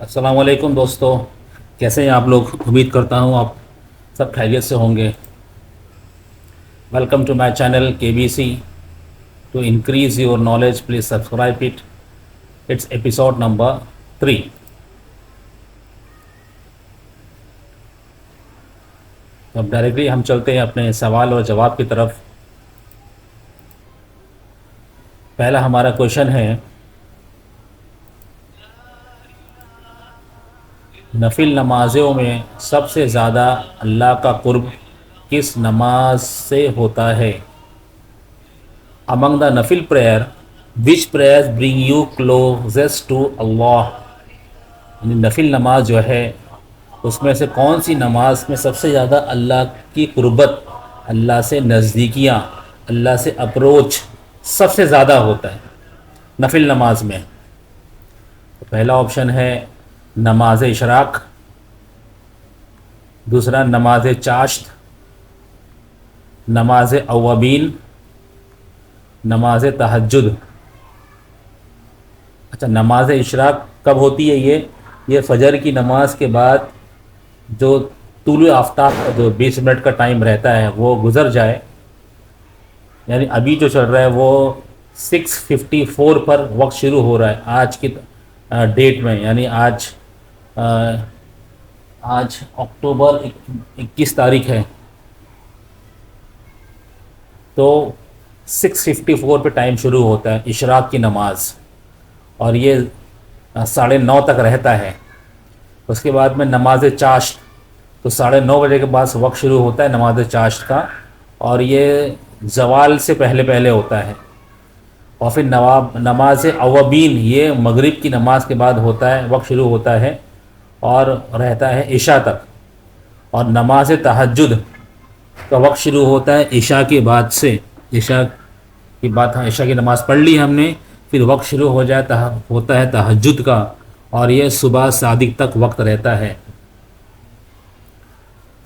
السلام علیکم دوستو، کیسے ہیں آپ لوگ؟ امید کرتا ہوں آپ سب خیریت سے ہوں گے۔ Welcome to my channel K B C. To increase your knowledge please subscribe it. It's episode number 3۔ اب ڈائریکٹلی ہم چلتے ہیں اپنے سوال اور جواب کی طرف۔ پہلا ہمارا کویشچن ہے، نفل نمازوں میں سب سے زیادہ اللہ کا قرب کس نماز سے ہوتا ہے؟ Among the nafil prayer, which prayers bring you closest to Allah؟ یعنی نفل نماز جو ہے اس میں سے کون سی نماز میں سب سے زیادہ اللہ کی قربت، اللہ سے نزدیکیاں، اللہ سے اپروچ سب سے زیادہ ہوتا ہے نفل نماز میں؟ پہلا آپشن ہے نماز اشراق، دوسرا نماز چاشت، نماز اوابین، نماز تہجد۔ اچھا، نماز اشراق کب ہوتی ہے؟ یہ فجر کی نماز کے بعد جو طلوع آفتاب کا جو 20 منٹ کا ٹائم رہتا ہے وہ گزر جائے، یعنی ابھی جو چل رہا ہے وہ 6:54 پر وقت شروع ہو رہا ہے آج کی ڈیٹ میں، یعنی آج اکتوبر 21 تاریخ ہے، تو 6:54 پہ ٹائم شروع ہوتا ہے اشراق کی نماز، اور یہ 9:30 تک رہتا ہے۔ اس کے بعد میں نماز چاشت، تو 9:30 بجے کے بعد وقت شروع ہوتا ہے نماز چاشت کا، اور یہ زوال سے پہلے پہلے ہوتا ہے۔ اور پھر نماز اوابین، یہ مغرب کی نماز کے بعد ہوتا ہے، وقت شروع ہوتا ہے اور رہتا ہے عشاء تک۔ اور نماز تہجد کا وقت شروع ہوتا ہے عشاء کے بعد سے، عشاء کی بات، ہاں عشاء کی نماز پڑھ لی ہم نے، پھر وقت شروع ہوتا ہے تہجد کا، اور یہ صبح صادق تک وقت رہتا ہے۔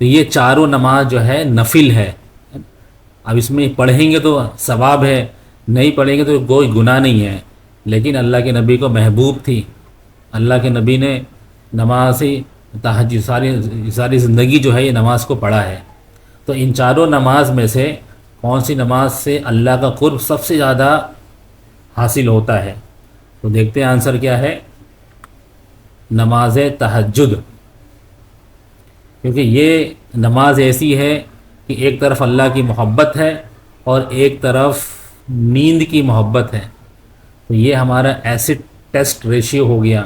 تو یہ چاروں نماز جو ہے نفل ہے۔ اب اس میں پڑھیں گے تو ثواب ہے، نہیں پڑھیں گے تو کوئی گناہ نہیں ہے، لیکن اللہ کے نبی کو محبوب تھی، اللہ کے نبی نے نماز تہجد ساری زندگی جو ہے یہ نماز کو پڑھا ہے۔ تو ان چاروں نماز میں سے کون سی نماز سے اللہ کا قرب سب سے زیادہ حاصل ہوتا ہے؟ تو دیکھتے ہیں آنسر کیا ہے، نماز تہجد، کیونکہ یہ نماز ایسی ہے کہ ایک طرف اللہ کی محبت ہے اور ایک طرف نیند کی محبت ہے۔ تو یہ ہمارا ایسڈ ٹیسٹ ریشیو ہو گیا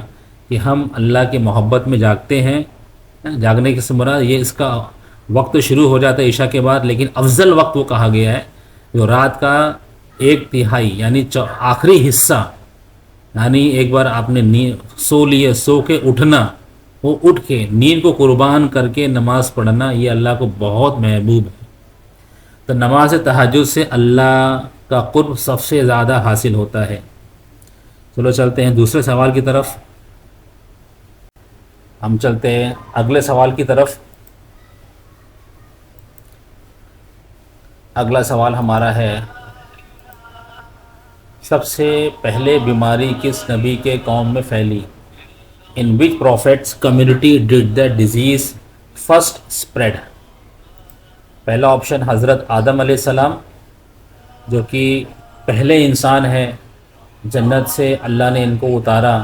کہ ہم اللہ کی محبت میں جاگتے ہیں۔ جاگنے کے سے مراد یہ اس کا وقت شروع ہو جاتا ہے عشاء کے بعد، لیکن افضل وقت وہ کہا گیا ہے جو رات کا 1/3 یعنی آخری حصہ، یعنی ایک بار آپ نے سو کے اٹھنا، وہ اٹھ کے نیند کو قربان کر کے نماز پڑھنا، یہ اللہ کو بہت محبوب ہے۔ تو نماز تہجد سے اللہ کا قرب سب سے زیادہ حاصل ہوتا ہے۔ چلو چلتے ہیں دوسرے سوال کی طرف۔ ہم چلتے ہیں اگلے سوال کی طرف۔ اگلا سوال ہمارا ہے، سب سے پہلے بیماری کس نبی کے قوم میں پھیلی؟ In which prophet's community did the disease first spread؟ پہلا آپشن حضرت آدم علیہ السلام، جو کہ پہلے انسان ہیں، جنت سے اللہ نے ان کو اتارا،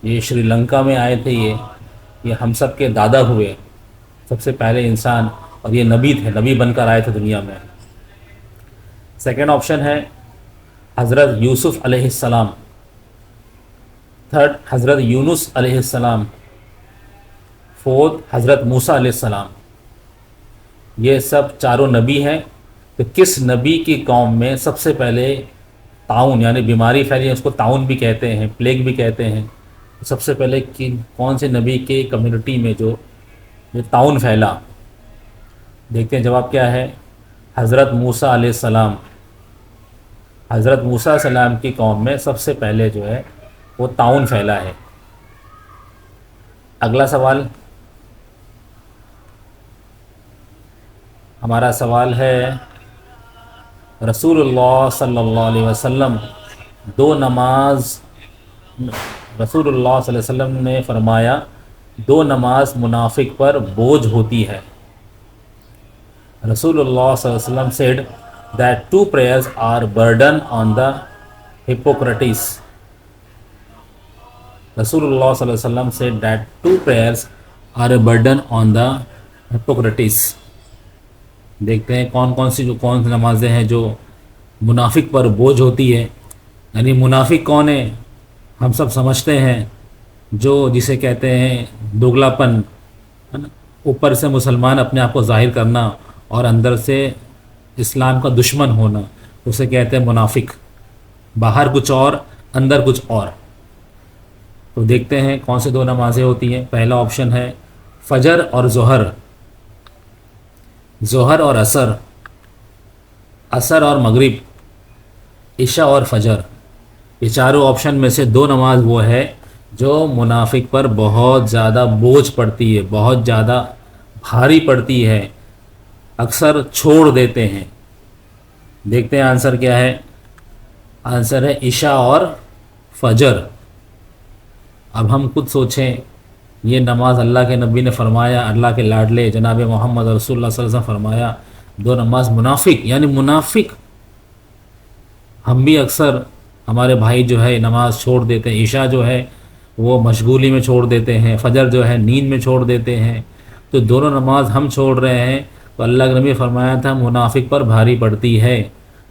یہ شری لنکا میں آئے تھے، یہ ہم سب کے دادا ہوئے، سب سے پہلے انسان، اور یہ نبی تھے، نبی بن کر آئے تھے دنیا میں۔ سیکنڈ آپشن ہے حضرت یوسف علیہ السلام، تھرڈ حضرت یونس علیہ السلام، فورتھ حضرت موسیٰ علیہ السلام۔ یہ سب چاروں نبی ہیں۔ تو کس نبی کی قوم میں سب سے پہلے طاعون یعنی بیماری پھیلی، اس کو طاعون بھی کہتے ہیں، پلیگ بھی کہتے ہیں، سب سے پہلے کون سے نبی کے کمیونٹی میں جو طاعون پھیلا؟ دیکھتے ہیں جواب کیا ہے، حضرت موسیٰ علیہ السلام۔ حضرت موسیٰ علیہ السلام کی قوم میں سب سے پہلے جو ہے وہ طاعون پھیلا ہے۔ اگلا سوال ہمارا سوال ہے، رسول اللہ صلی اللہ علیہ وسلم رسول اللہ صلی اللہ علیہ وسلم نے فرمایا دو نماز منافق پر بوجھ ہوتی ہے. رسول اللہ صلی اللہ علیہ وسلم said that two prayers are burden on the hypocrites. رسول اللہ صلی اللہ علیہ وسلم said that two prayers are a burden on the hypocrites. دیکھتے ہیں کون سی نمازیں ہیں جو منافق پر بوجھ ہوتی ہے. یعنی منافق کون ہے؟ ہم سب سمجھتے ہیں جو جسے کہتے ہیں دوگلا پن، ہے نا، اوپر سے مسلمان اپنے آپ کو ظاہر کرنا اور اندر سے اسلام کا دشمن ہونا، اسے کہتے ہیں منافق. باہر کچھ اور اندر کچھ اور. تو دیکھتے ہیں کون سے دو نمازیں ہوتی ہیں. پہلا آپشن ہے فجر اور ظہر، ظہر اور عصر، عصر اور مغرب، عشاء اور فجر. یہ چاروں آپشن میں سے دو نماز وہ ہے جو منافق پر بہت زیادہ بوجھ پڑتی ہے، بہت زیادہ بھاری پڑتی ہے، اکثر چھوڑ دیتے ہیں. دیکھتے ہیں آنسر کیا ہے. آنسر ہے عشاء اور فجر. اب ہم خود سوچیں، یہ نماز اللہ کے نبی نے فرمایا، اللہ کے لاڈلے جناب محمد رسول اللہ صلی اللہ علیہ وسلم فرمایا دو نماز منافق، یعنی منافق. ہم بھی اکثر ہمارے بھائی جو ہے نماز چھوڑ دیتے ہیں، عشاء جو ہے وہ مشغولی میں چھوڑ دیتے ہیں، فجر جو ہے نیند میں چھوڑ دیتے ہیں. تو دونوں نماز ہم چھوڑ رہے ہیں تو اللہ کے نبی نے فرمایا تھا منافق پر بھاری پڑتی ہے.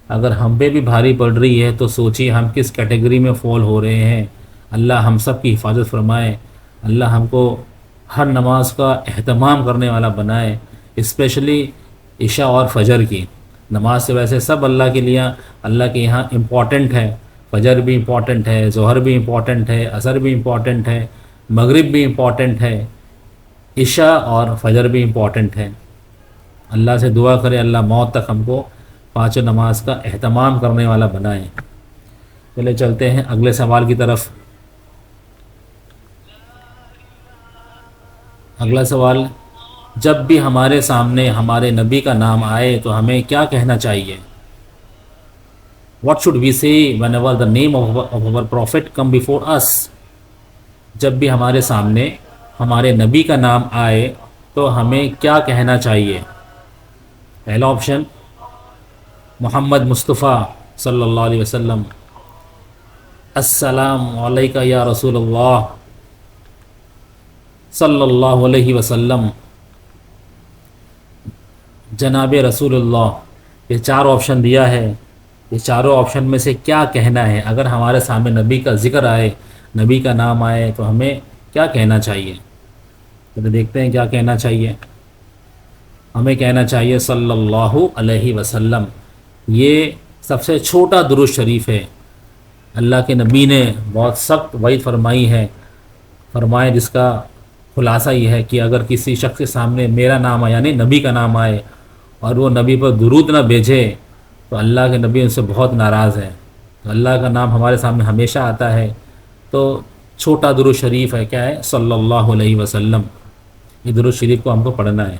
اگر ہم پہ بھی بھاری پڑ رہی ہے تو سوچیے ہم کس کیٹیگری میں فال ہو رہے ہیں. اللہ ہم سب کی حفاظت فرمائے، اللہ ہم کو ہر نماز کا اہتمام کرنے والا بنائے، اسپیشلی عشاء اور فجر کی نماز. سے ویسے سب اللہ کے لیے، اللہ کے یہاں امپورٹنٹ ہے. فجر بھی امپورٹنٹ ہے، ظہر بھی امپورٹنٹ ہے، عصر بھی امپورٹنٹ ہے، مغرب بھی امپورٹنٹ ہے، عشاء اور فجر بھی امپورٹنٹ ہے. اللہ سے دعا کرے اللہ موت تک ہم کو پانچوں نماز کا اہتمام کرنے والا بنائے. چلے چلتے ہیں اگلے سوال کی طرف. اگلا سوال، جب بھی ہمارے سامنے ہمارے نبی کا نام آئے تو ہمیں کیا کہنا چاہیے؟ What should we say whenever the name of our prophet come before us? جب بھی ہمارے سامنے ہمارے نبی کا نام آئے تو ہمیں کیا کہنا چاہیے؟ پہلا آپشن محمد مصطفیٰ صلی اللہ علیہ وسلم، السلام علیکہ یا رسول اللہ صلی اللہ علیہ وسلم، جناب رسول اللہ. یہ چار آپشن دیا ہے. یہ چاروں آپشن میں سے کیا کہنا ہے؟ اگر ہمارے سامنے نبی کا ذکر آئے، نبی کا نام آئے تو ہمیں کیا کہنا چاہیے؟ تو دیکھتے ہیں کیا کہنا چاہیے. ہمیں کہنا چاہیے صلی اللہ علیہ وسلم. یہ سب سے چھوٹا درود شریف ہے. اللہ کے نبی نے بہت سخت وعید فرمائی ہے، فرمائے جس کا خلاصہ یہ ہے کہ اگر کسی شخص کے سامنے میرا نام آئے یعنی نبی کا نام آئے اور وہ نبی پر درود نہ بھیجے تو اللہ کے نبی ان سے بہت ناراض ہے. تو اللہ کا نام ہمارے سامنے ہمیشہ آتا ہے تو چھوٹا درود شریف ہے، کیا ہے؟ صلی اللہ علیہ وسلم. یہ درود شریف کو ہم کو پڑھنا ہے،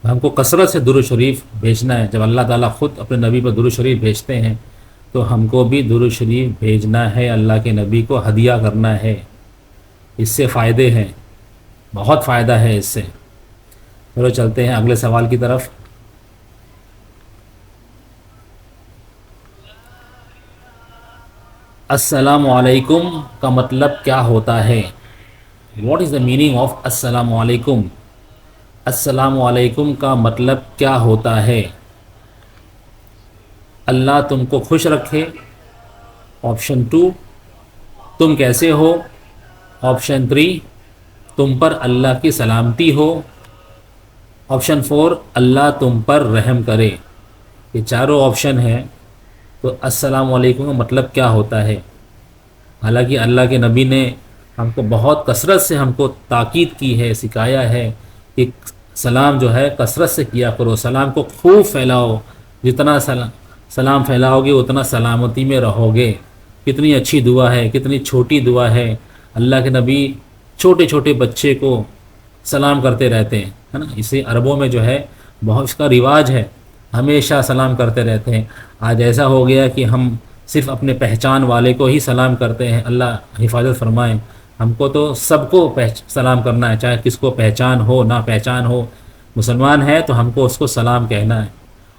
ہم کو کثرت سے درود شریف بھیجنا ہے. جب اللہ تعالیٰ خود اپنے نبی پر درود شریف بھیجتے ہیں تو ہم کو بھی درود شریف بھیجنا ہے، اللہ کے نبی کو ہدیہ کرنا ہے. اس سے فائدے ہیں، بہت فائدہ ہے اس سے. چلو چلتے ہیں اگلے سوال کی طرف. السلام علیکم کا مطلب کیا ہوتا ہے؟ What is the meaning of السلام علیکم؟ السلام علیکم کا مطلب کیا ہوتا ہے؟ اللہ تم کو خوش رکھے. آپشن 2 تم کیسے ہو. آپشن 3 تم پر اللہ کی سلامتی ہو. آپشن 4 اللہ تم پر رحم کرے. یہ چاروں آپشن ہیں. تو السلام علیکم کا مطلب کیا ہوتا ہے؟ حالانکہ اللہ کے نبی نے ہم کو بہت کثرت سے ہم کو تاکید کی ہے، سکھایا ہے کہ سلام جو ہے کثرت سے کیا کرو، سلام کو خوب پھیلاؤ. جتنا سلام پھیلاؤ گے اتنا سلامتی میں رہو گے. کتنی اچھی دعا ہے، کتنی چھوٹی دعا ہے. اللہ کے نبی چھوٹے چھوٹے بچے کو سلام کرتے رہتے ہیں، ہے نا. اسے عربوں میں جو ہے بہت اس کا رواج ہے، ہمیشہ سلام کرتے رہتے ہیں. آج ایسا ہو گیا کہ ہم صرف اپنے پہچان والے کو ہی سلام کرتے ہیں، اللہ حفاظت فرمائیں۔ ہم کو تو سب کو سلام کرنا ہے، چاہے کس کو پہچان ہو نہ پہچان ہو، مسلمان ہے تو ہم کو اس کو سلام کہنا ہے،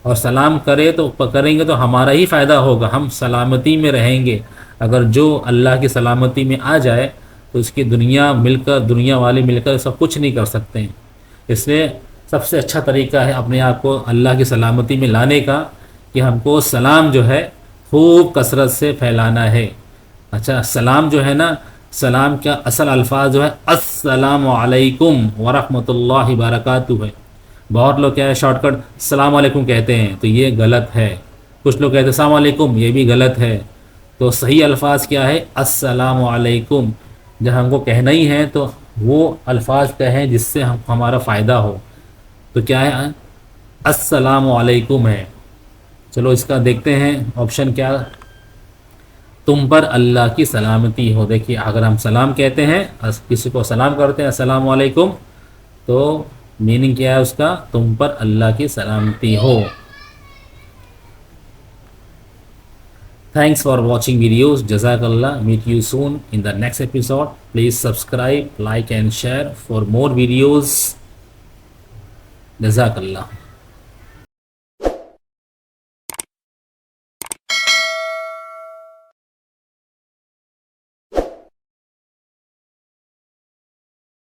اور سلام کریں گے تو ہمارا ہی فائدہ ہوگا، ہم سلامتی میں رہیں گے۔ اگر جو اللہ کی سلامتی میں آ جائے تو اس کی دنیا والے مل کر سب کچھ نہیں کر سکتے ہیں۔ اس لیے سب سے اچھا طریقہ ہے اپنے آپ کو اللہ کی سلامتی میں لانے کا کہ ہم کو سلام جو ہے خوب کثرت سے پھیلانا ہے۔ اچھا، سلام جو ہے نا، سلام کا اصل الفاظ جو ہے السلام علیکم ورحمۃ اللہ وبرکاتہ ہے۔ بہت لوگ کیا ہے شارٹ کٹ السلام علیکم کہتے ہیں، تو یہ غلط ہے۔ کچھ لوگ کہتے ہیں السلام علیکم، یہ بھی غلط ہے۔ تو صحیح الفاظ کیا ہے؟ السلام علیکم۔ جب ہم کو کہنا ہی ہے تو وہ الفاظ کہیں جس سے ہمارا فائدہ ہو، تو کیا ہے؟ السلام علیکم ہے۔ چلو اس کا دیکھتے ہیں آپشن کیا، تم پر اللہ کی سلامتی ہو۔ دیکھیے اگر ہم سلام کہتے ہیں، کسی کو سلام کرتے ہیں السلام علیکم، تو میننگ کیا ہے اس کا؟ تم پر اللہ کی سلامتی ہو۔ Thanks for watching videos. Jazakallah. Meet you soon in the next episode. Please subscribe, like and share for more videos. Jazakallah.